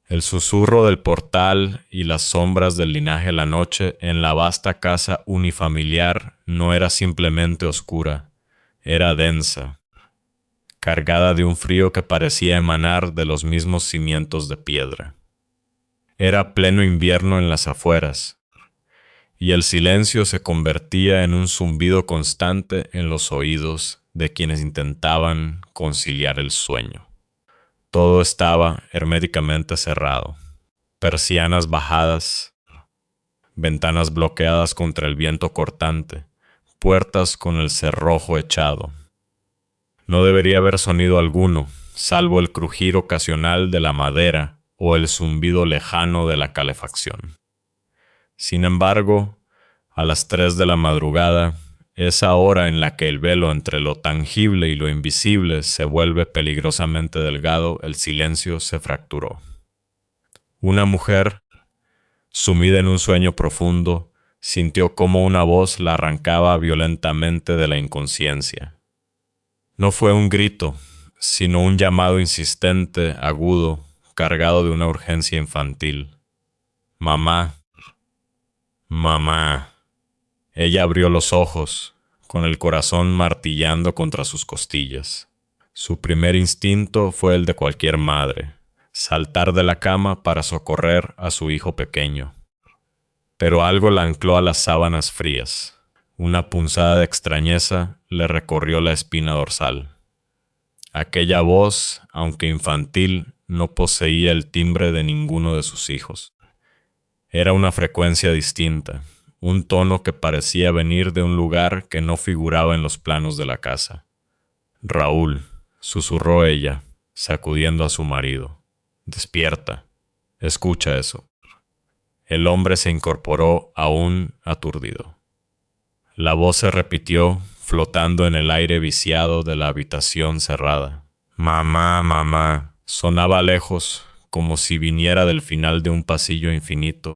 El susurro del portal y las sombras del linaje de la noche en la vasta casa unifamiliar no era simplemente oscura, era densa, cargada de un frío que parecía emanar de los mismos cimientos de piedra. Era pleno invierno en las afueras, y el silencio se convertía en un zumbido constante en los oídos de quienes intentaban conciliar el sueño. Todo estaba herméticamente cerrado, persianas bajadas, ventanas bloqueadas contra el viento cortante, puertas con el cerrojo echado. No debería haber sonido alguno, salvo el crujir ocasional de la madera o el zumbido lejano de la calefacción. Sin embargo, a las 3 de la madrugada, esa hora en la que el velo entre lo tangible y lo invisible se vuelve peligrosamente delgado, el silencio se fracturó. Una mujer, sumida en un sueño profundo, sintió cómo una voz la arrancaba violentamente de la inconsciencia. No fue un grito, sino un llamado insistente, agudo, cargado de una urgencia infantil. «Mamá, mamá». Ella abrió los ojos, con el corazón martillando contra sus costillas. Su primer instinto fue el de cualquier madre, saltar de la cama para socorrer a su hijo pequeño. Pero algo la ancló a las sábanas frías. Una punzada de extrañeza le recorrió la espina dorsal. Aquella voz, aunque infantil, no poseía el timbre de ninguno de sus hijos. Era una frecuencia distinta, un tono que parecía venir de un lugar que no figuraba en los planos de la casa. «Raúl», susurró ella, sacudiendo a su marido. «Despierta. Escucha eso». El hombre se incorporó aún aturdido. La voz se repitió, flotando en el aire viciado de la habitación cerrada. «Mamá, mamá». Sonaba lejos, como si viniera del final de un pasillo infinito,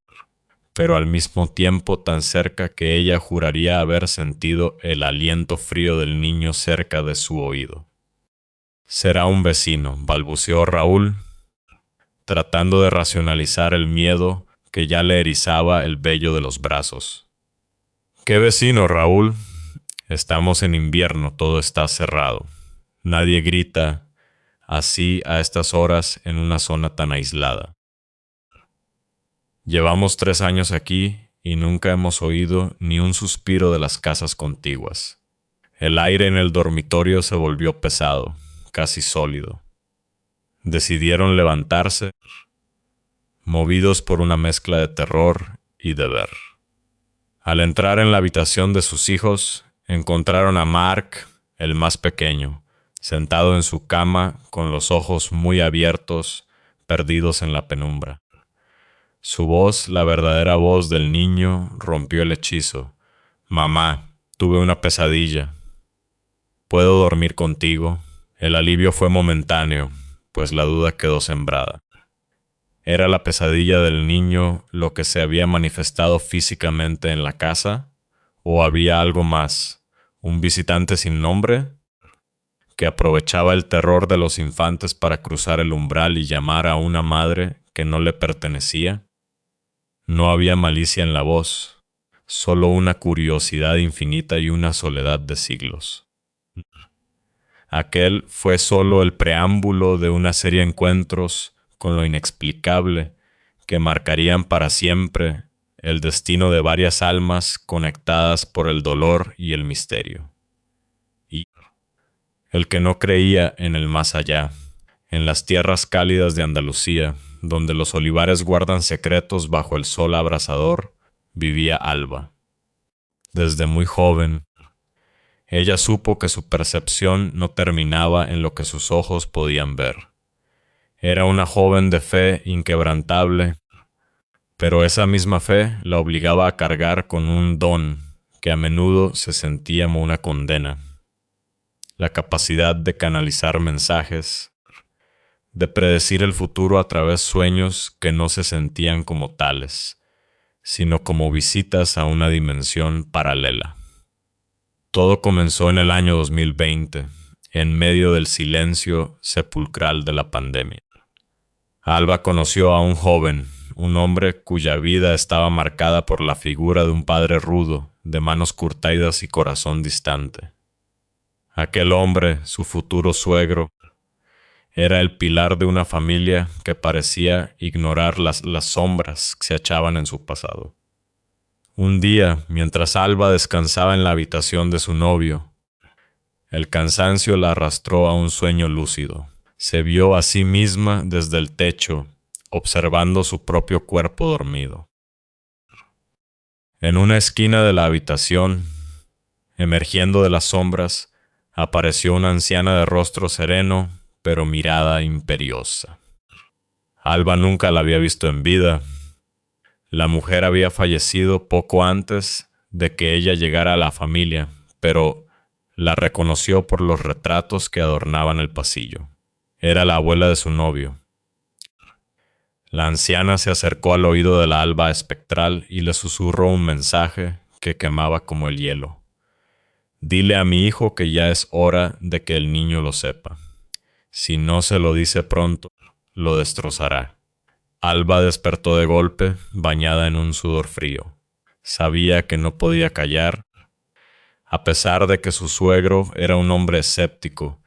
pero al mismo tiempo tan cerca que ella juraría haber sentido el aliento frío del niño cerca de su oído. «Será un vecino», balbuceó Raúl, tratando de racionalizar el miedo que ya le erizaba el vello de los brazos. «¿Qué vecino, Raúl? Estamos en invierno, todo está cerrado. Nadie grita así a estas horas en una zona tan aislada. Llevamos 3 años aquí y nunca hemos oído ni un suspiro de las casas contiguas». El aire en el dormitorio se volvió pesado, casi sólido. Decidieron levantarse, movidos por una mezcla de terror y deber. Al entrar en la habitación de sus hijos, encontraron a Mark, el más pequeño, sentado en su cama con los ojos muy abiertos, perdidos en la penumbra. Su voz, la verdadera voz del niño, rompió el hechizo. «Mamá, tuve una pesadilla. ¿Puedo dormir contigo?» El alivio fue momentáneo, pues la duda quedó sembrada. ¿Era la pesadilla del niño lo que se había manifestado físicamente en la casa? ¿O había algo más? ¿Un visitante sin nombre? ¿Que aprovechaba el terror de los infantes para cruzar el umbral y llamar a una madre que no le pertenecía? No había malicia en la voz, solo una curiosidad infinita y una soledad de siglos. Aquel fue solo el preámbulo de una serie de encuentros con lo inexplicable que marcarían para siempre el destino de varias almas conectadas por el dolor y el misterio. Y el que no creía en el más allá, en las tierras cálidas de Andalucía, donde los olivares guardan secretos bajo el sol abrasador, vivía Alba. Desde muy joven, ella supo que su percepción no terminaba en lo que sus ojos podían ver. Era una joven de fe inquebrantable, pero esa misma fe la obligaba a cargar con un don que a menudo se sentía como una condena: la capacidad de canalizar mensajes, de predecir el futuro a través de sueños que no se sentían como tales, sino como visitas a una dimensión paralela. Todo comenzó en el año 2020, en medio del silencio sepulcral de la pandemia. Alba conoció a un joven, un hombre cuya vida estaba marcada por la figura de un padre rudo, de manos curtidas y corazón distante. Aquel hombre, su futuro suegro, era el pilar de una familia que parecía ignorar las sombras que se echaban en su pasado. Un día, mientras Alba descansaba en la habitación de su novio, el cansancio la arrastró a un sueño lúcido. Se vio a sí misma desde el techo, observando su propio cuerpo dormido. En una esquina de la habitación, emergiendo de las sombras, apareció una anciana de rostro sereno, pero mirada imperiosa. Alba nunca la había visto en vida. La mujer había fallecido poco antes de que ella llegara a la familia, pero la reconoció por los retratos que adornaban el pasillo. Era la abuela de su novio. La anciana se acercó al oído de la Alba espectral y le susurró un mensaje que quemaba como el hielo. Dile a mi hijo que ya es hora de que el niño lo sepa. Si no se lo dice pronto, lo destrozará. Alba despertó de golpe, bañada en un sudor frío. Sabía que no podía callar, a pesar de que su suegro era un hombre escéptico,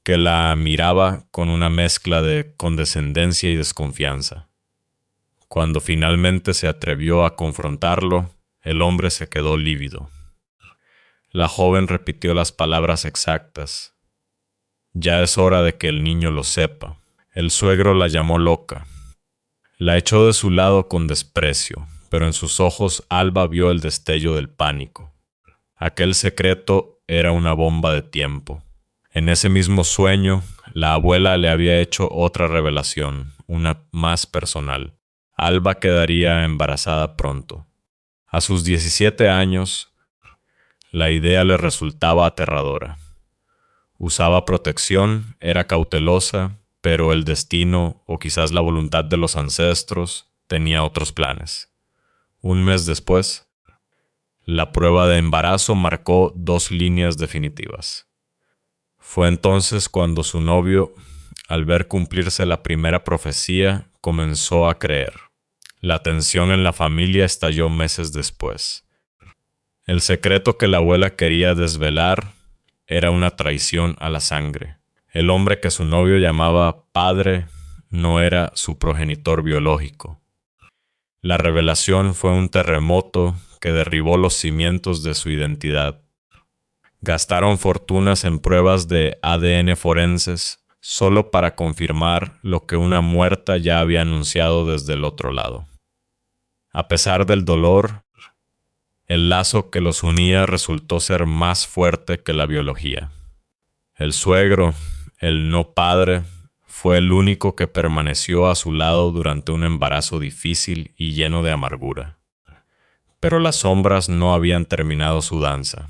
que la miraba con una mezcla de condescendencia y desconfianza. Cuando finalmente se atrevió a confrontarlo, el hombre se quedó lívido. La joven repitió las palabras exactas. Ya es hora de que el niño lo sepa. El suegro la llamó loca. La echó de su lado con desprecio, pero en sus ojos Alba vio el destello del pánico. Aquel secreto era una bomba de tiempo. En ese mismo sueño, la abuela le había hecho otra revelación, una más personal. Alba quedaría embarazada pronto. A sus 17 años, la idea le resultaba aterradora. Usaba protección, era cautelosa, pero el destino, o quizás la voluntad de los ancestros, tenía otros planes. Un mes después, la prueba de embarazo marcó 2 líneas definitivas. Fue entonces cuando su novio, al ver cumplirse la primera profecía, comenzó a creer. La tensión en la familia estalló meses después. El secreto que la abuela quería desvelar era una traición a la sangre. El hombre que su novio llamaba padre no era su progenitor biológico. La revelación fue un terremoto que derribó los cimientos de su identidad. Gastaron fortunas en pruebas de ADN forenses solo para confirmar lo que una muerta ya había anunciado desde el otro lado. A pesar del dolor, el lazo que los unía resultó ser más fuerte que la biología. El suegro, el no padre, fue el único que permaneció a su lado durante un embarazo difícil y lleno de amargura. Pero las sombras no habían terminado su danza.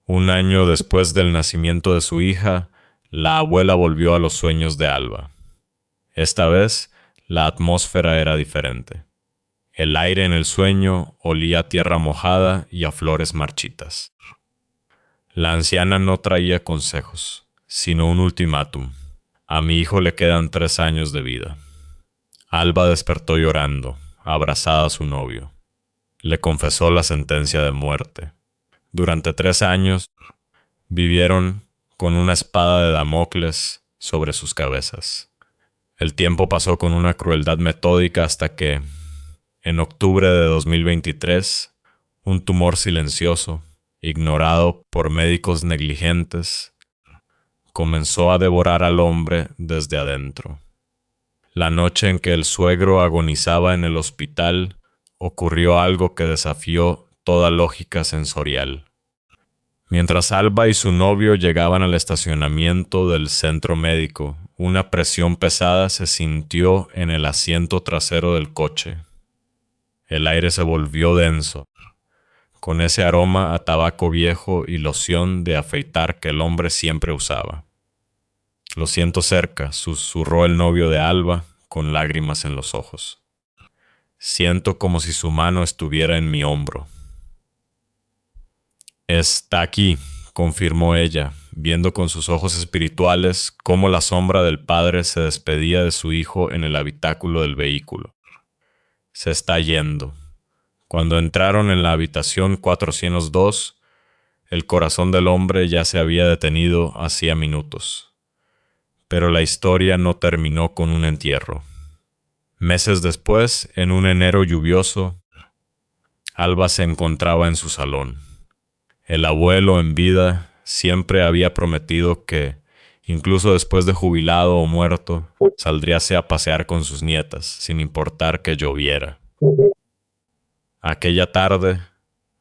Un año después del nacimiento de su hija, la abuela volvió a los sueños de Alba. Esta vez, la atmósfera era diferente. El aire en el sueño olía a tierra mojada y a flores marchitas. La anciana no traía consejos, sino un ultimátum. A mi hijo le quedan 3 años de vida. Alba despertó llorando, abrazada a su novio. Le confesó la sentencia de muerte. Durante 3 años vivieron con una espada de Damocles sobre sus cabezas. El tiempo pasó con una crueldad metódica hasta que, en octubre de 2023, un tumor silencioso, ignorado por médicos negligentes, comenzó a devorar al hombre desde adentro. La noche en que el suegro agonizaba en el hospital, ocurrió algo que desafió toda lógica sensorial. Mientras Alba y su novio llegaban al estacionamiento del centro médico, una presión pesada se sintió en el asiento trasero del coche. El aire se volvió denso, con ese aroma a tabaco viejo y loción de afeitar que el hombre siempre usaba. Lo siento cerca, susurró el novio de Alba, con lágrimas en los ojos. Siento como si su mano estuviera en mi hombro. Está aquí, confirmó ella, viendo con sus ojos espirituales cómo la sombra del padre se despedía de su hijo en el habitáculo del vehículo. Se está yendo. Cuando entraron en la habitación 402, el corazón del hombre ya se había detenido hacía minutos. Pero la historia no terminó con un entierro. Meses después, en un enero lluvioso, Alba se encontraba en su salón. El abuelo, en vida, siempre había prometido que, incluso después de jubilado o muerto, saldríase a pasear con sus nietas, sin importar que lloviera. Aquella tarde,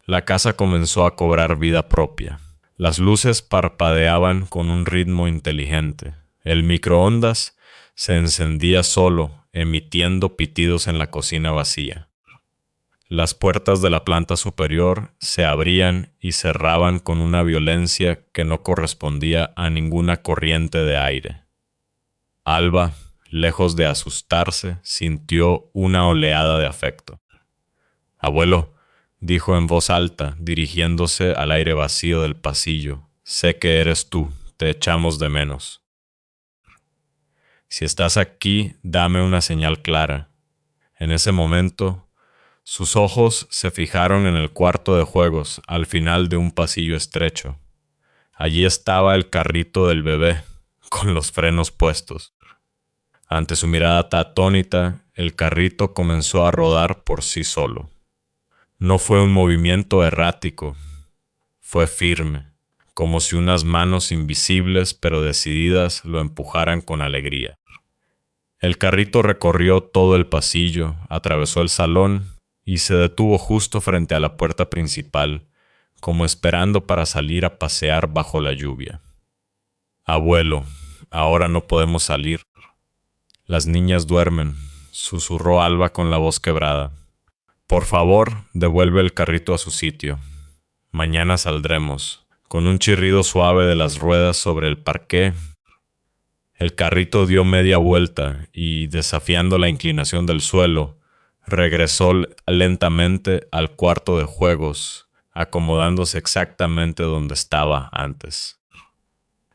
la casa comenzó a cobrar vida propia. Las luces parpadeaban con un ritmo inteligente. El microondas se encendía solo, emitiendo pitidos en la cocina vacía. Las puertas de la planta superior se abrían y cerraban con una violencia que no correspondía a ninguna corriente de aire. Alba, lejos de asustarse, sintió una oleada de afecto. «Abuelo», dijo en voz alta, dirigiéndose al aire vacío del pasillo, «sé que eres tú, te echamos de menos. Si estás aquí, dame una señal clara». En ese momento, sus ojos se fijaron en el cuarto de juegos, al final de un pasillo estrecho. Allí estaba el carrito del bebé, con los frenos puestos. Ante su mirada atónita, el carrito comenzó a rodar por sí solo. No fue un movimiento errático, fue firme, como si unas manos invisibles pero decididas lo empujaran con alegría. El carrito recorrió todo el pasillo, atravesó el salón y se detuvo justo frente a la puerta principal, como esperando para salir a pasear bajo la lluvia. «Abuelo, ahora no podemos salir. Las niñas duermen», susurró Alba con la voz quebrada. «Por favor, devuelve el carrito a su sitio. Mañana saldremos». Con un chirrido suave de las ruedas sobre el parqué, el carrito dio media vuelta y, desafiando la inclinación del suelo, regresó lentamente al cuarto de juegos, acomodándose exactamente donde estaba antes.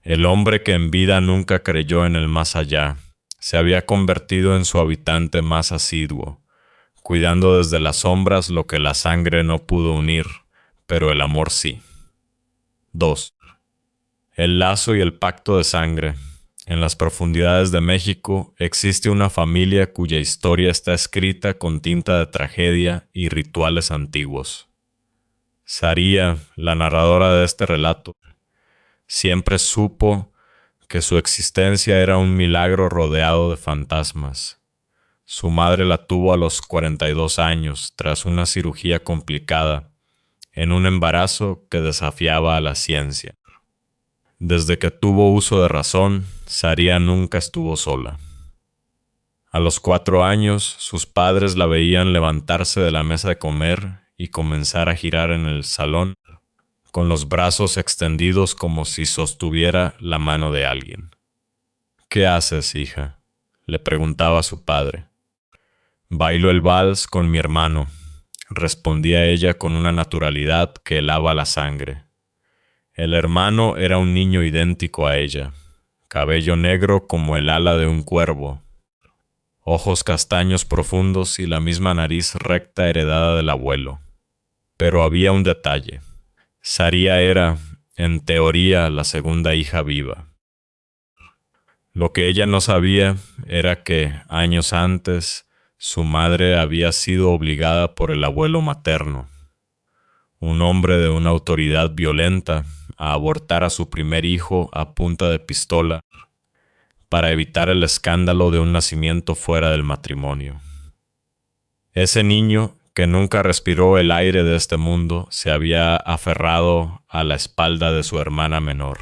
El hombre que en vida nunca creyó en el más allá, se había convertido en su habitante más asiduo, cuidando desde las sombras lo que la sangre no pudo unir, pero el amor sí. 2. El lazo y el pacto de sangre. En las profundidades de México existe una familia cuya historia está escrita con tinta de tragedia y rituales antiguos. Saría, la narradora de este relato, siempre supo que su existencia era un milagro rodeado de fantasmas. Su madre la tuvo a los 42 años tras una cirugía complicada, en un embarazo que desafiaba a la ciencia. Desde que tuvo uso de razón, Saría nunca estuvo sola. A los 4 años, sus padres la veían levantarse de la mesa de comer y comenzar a girar en el salón, con los brazos extendidos como si sostuviera la mano de alguien. «¿Qué haces, hija?», le preguntaba a su padre. «Bailo el vals con mi hermano», respondía ella con una naturalidad que helaba la sangre. El hermano era un niño idéntico a ella, cabello negro como el ala de un cuervo, ojos castaños profundos y la misma nariz recta heredada del abuelo. Pero había un detalle. Saría era, en teoría, la segunda hija viva. Lo que ella no sabía era que, años antes, su madre había sido obligada por el abuelo materno, un hombre de una autoridad violenta, a abortar a su primer hijo a punta de pistola para evitar el escándalo de un nacimiento fuera del matrimonio. Ese niño, que nunca respiró el aire de este mundo, se había aferrado a la espalda de su hermana menor.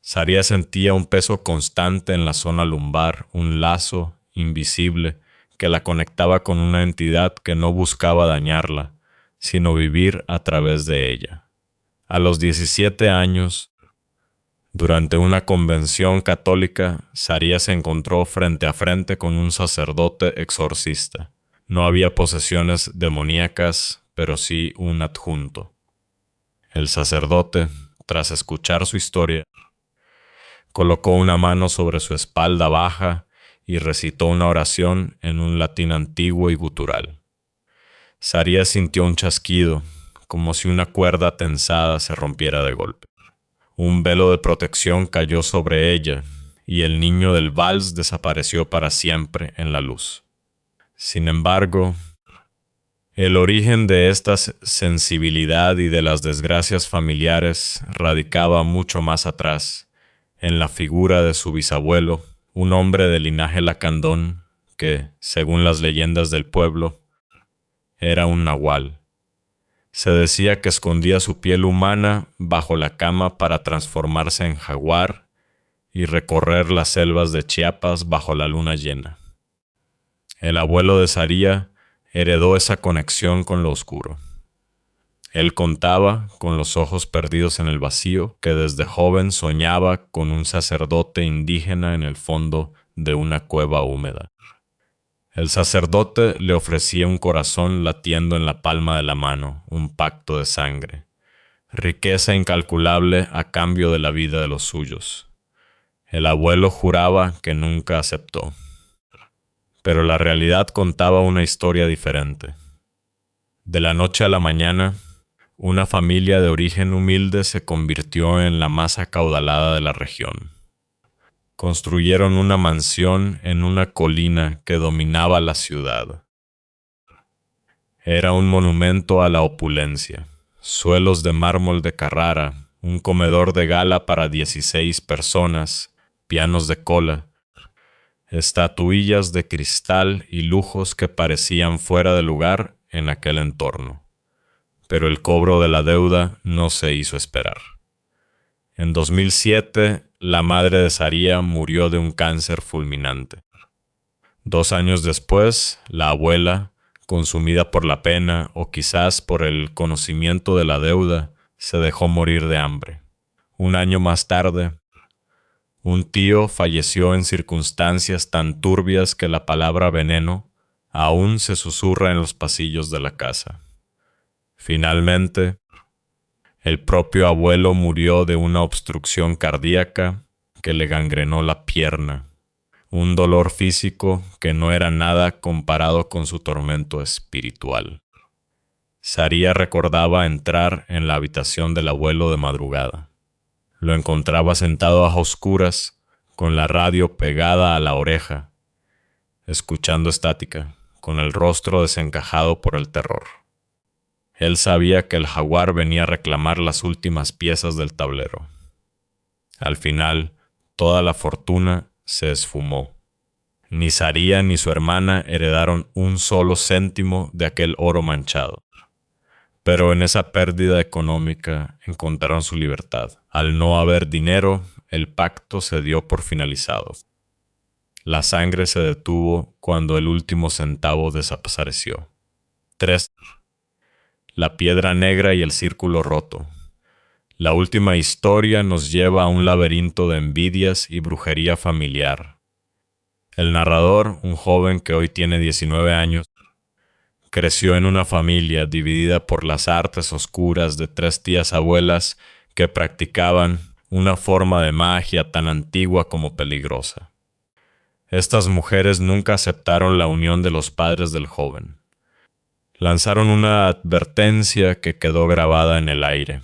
Saría sentía un peso constante en la zona lumbar, un lazo invisible que la conectaba con una entidad que no buscaba dañarla, sino vivir a través de ella. A los 17 años, durante una convención católica, Saría se encontró frente a frente con un sacerdote exorcista. No había posesiones demoníacas, pero sí un adjunto. El sacerdote, tras escuchar su historia, colocó una mano sobre su espalda baja y recitó una oración en un latín antiguo y gutural. Saría sintió un chasquido, como si una cuerda tensada se rompiera de golpe. Un velo de protección cayó sobre ella, y el niño del vals desapareció para siempre en la luz. Sin embargo, el origen de esta sensibilidad y de las desgracias familiares radicaba mucho más atrás, en la figura de su bisabuelo, un hombre de linaje lacandón que, según las leyendas del pueblo, era un nahual. Se decía que escondía su piel humana bajo la cama para transformarse en jaguar y recorrer las selvas de Chiapas bajo la luna llena. El abuelo de Saría heredó esa conexión con lo oscuro. Él contaba, con los ojos perdidos en el vacío, que desde joven soñaba con un sacerdote indígena en el fondo de una cueva húmeda. El sacerdote le ofrecía un corazón latiendo en la palma de la mano, un pacto de sangre, riqueza incalculable a cambio de la vida de los suyos. El abuelo juraba que nunca aceptó. Pero la realidad contaba una historia diferente. De la noche a la mañana, una familia de origen humilde se convirtió en la más acaudalada de la región. Construyeron una mansión en una colina que dominaba la ciudad. Era un monumento a la opulencia, suelos de mármol de Carrara, un comedor de gala para 16 personas, pianos de cola, estatuillas de cristal y lujos que parecían fuera de lugar en aquel entorno. Pero el cobro de la deuda no se hizo esperar. En 2007, la madre de Saría murió de un cáncer fulminante. 2 años después, la abuela, consumida por la pena o quizás por el conocimiento de la deuda, se dejó morir de hambre. 1 año más tarde, un tío falleció en circunstancias tan turbias que la palabra veneno aún se susurra en los pasillos de la casa. Finalmente, el propio abuelo murió de una obstrucción cardíaca que le gangrenó la pierna, un dolor físico que no era nada comparado con su tormento espiritual. Saría recordaba entrar en la habitación del abuelo de madrugada. Lo encontraba sentado a oscuras, con la radio pegada a la oreja, escuchando estática, con el rostro desencajado por el terror. Él sabía que el jaguar venía a reclamar las últimas piezas del tablero. Al final, toda la fortuna se esfumó. Ni Saría ni su hermana heredaron un solo céntimo de aquel oro manchado. Pero en esa pérdida económica encontraron su libertad. Al no haber dinero, el pacto se dio por finalizado. La sangre se detuvo cuando el último centavo desapareció. 3. La piedra negra y el círculo roto. La última historia nos lleva a un laberinto de envidias y brujería familiar. El narrador, un joven que hoy tiene 19 años, creció en una familia dividida por las artes oscuras de 3 tías abuelas que practicaban una forma de magia tan antigua como peligrosa. Estas mujeres nunca aceptaron la unión de los padres del joven. Lanzaron una advertencia que quedó grabada en el aire.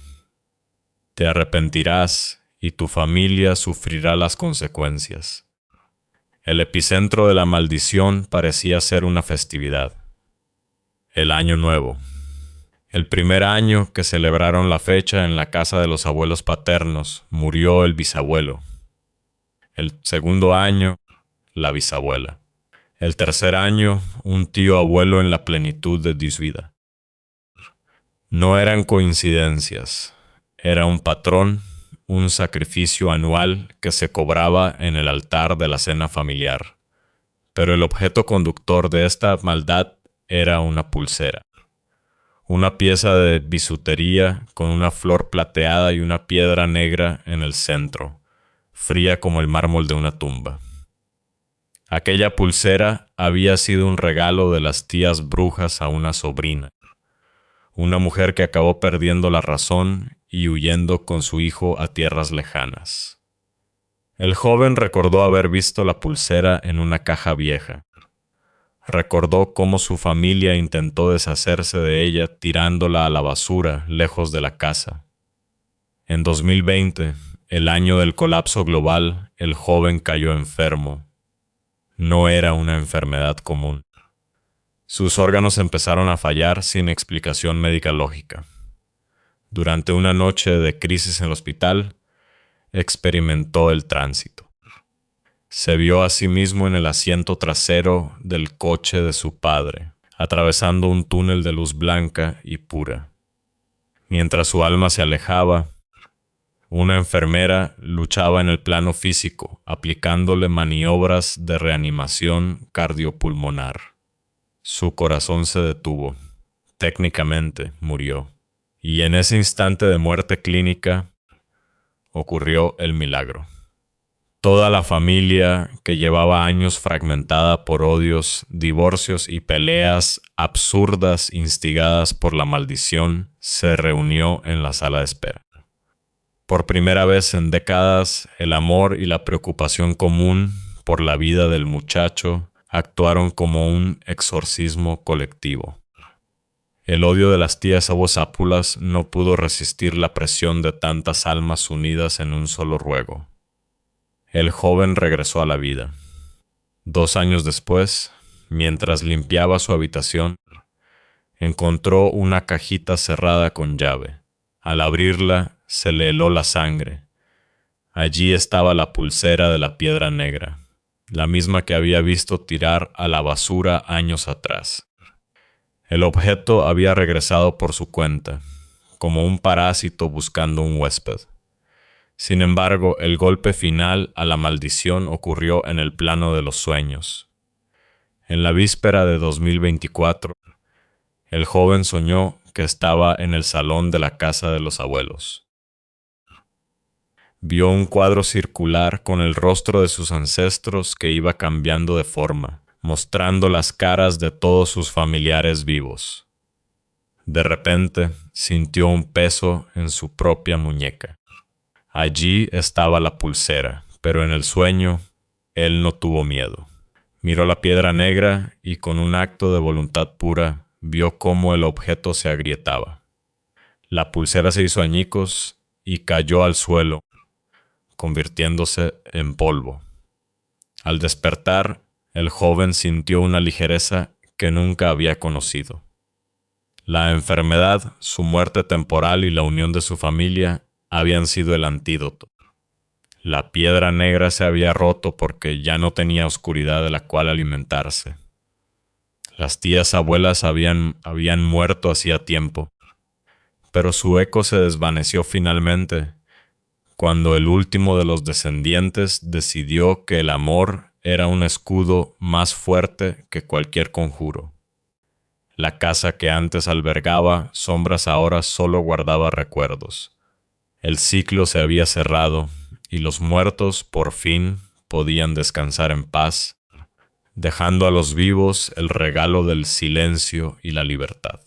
Te arrepentirás y tu familia sufrirá las consecuencias. El epicentro de la maldición parecía ser una festividad. El Año Nuevo. El primer año que celebraron la fecha en la casa de los abuelos paternos, murió el bisabuelo. El segundo año, la bisabuela. El tercer año, un tío abuelo en la plenitud de su vida. No eran coincidencias. Era un patrón, un sacrificio anual que se cobraba en el altar de la cena familiar. Pero el objeto conductor de esta maldad era una pulsera. Una pieza de bisutería con una flor plateada y una piedra negra en el centro, fría como el mármol de una tumba. Aquella pulsera había sido un regalo de las tías brujas a una sobrina, una mujer que acabó perdiendo la razón y huyendo con su hijo a tierras lejanas. El joven recordó haber visto la pulsera en una caja vieja. Recordó cómo su familia intentó deshacerse de ella tirándola a la basura lejos de la casa. En 2020, el año del colapso global, el joven cayó enfermo. No era una enfermedad común. Sus órganos empezaron a fallar sin explicación médica lógica. Durante una noche de crisis en el hospital, experimentó el tránsito. Se vio a sí mismo en el asiento trasero del coche de su padre, atravesando un túnel de luz blanca y pura. Mientras su alma se alejaba, una enfermera luchaba en el plano físico, aplicándole maniobras de reanimación cardiopulmonar. Su corazón se detuvo. Técnicamente murió. Y en ese instante de muerte clínica ocurrió el milagro. Toda la familia, que llevaba años fragmentada por odios, divorcios y peleas absurdas instigadas por la maldición, se reunió en la sala de espera. Por primera vez en décadas, el amor y la preocupación común por la vida del muchacho actuaron como un exorcismo colectivo. El odio de las tías abusápulas no pudo resistir la presión de tantas almas unidas en un solo ruego. El joven regresó a la vida. 2 años después, mientras limpiaba su habitación, encontró una cajita cerrada con llave. Al abrirla, se le heló la sangre. Allí estaba la pulsera de la piedra negra, la misma que había visto tirar a la basura años atrás. El objeto había regresado por su cuenta, como un parásito buscando un huésped. Sin embargo, el golpe final a la maldición ocurrió en el plano de los sueños. En la víspera de 2024, el joven soñó que estaba en el salón de la casa de los abuelos. Vio un cuadro circular con el rostro de sus ancestros que iba cambiando de forma, mostrando las caras de todos sus familiares vivos. De repente, sintió un peso en su propia muñeca. Allí estaba la pulsera, pero en el sueño, él no tuvo miedo. Miró la piedra negra y con un acto de voluntad pura, vio cómo el objeto se agrietaba. La pulsera se hizo añicos y cayó al suelo, convirtiéndose en polvo. Al despertar, el joven sintió una ligereza que nunca había conocido. La enfermedad, su muerte temporal y la unión de su familia habían sido el antídoto. La piedra negra se había roto porque ya no tenía oscuridad de la cual alimentarse. Las tías abuelas habían muerto hacía tiempo, pero su eco se desvaneció finalmente cuando el último de los descendientes decidió que el amor era un escudo más fuerte que cualquier conjuro. La casa que antes albergaba sombras ahora solo guardaba recuerdos. El ciclo se había cerrado y los muertos por fin podían descansar en paz, dejando a los vivos el regalo del silencio y la libertad.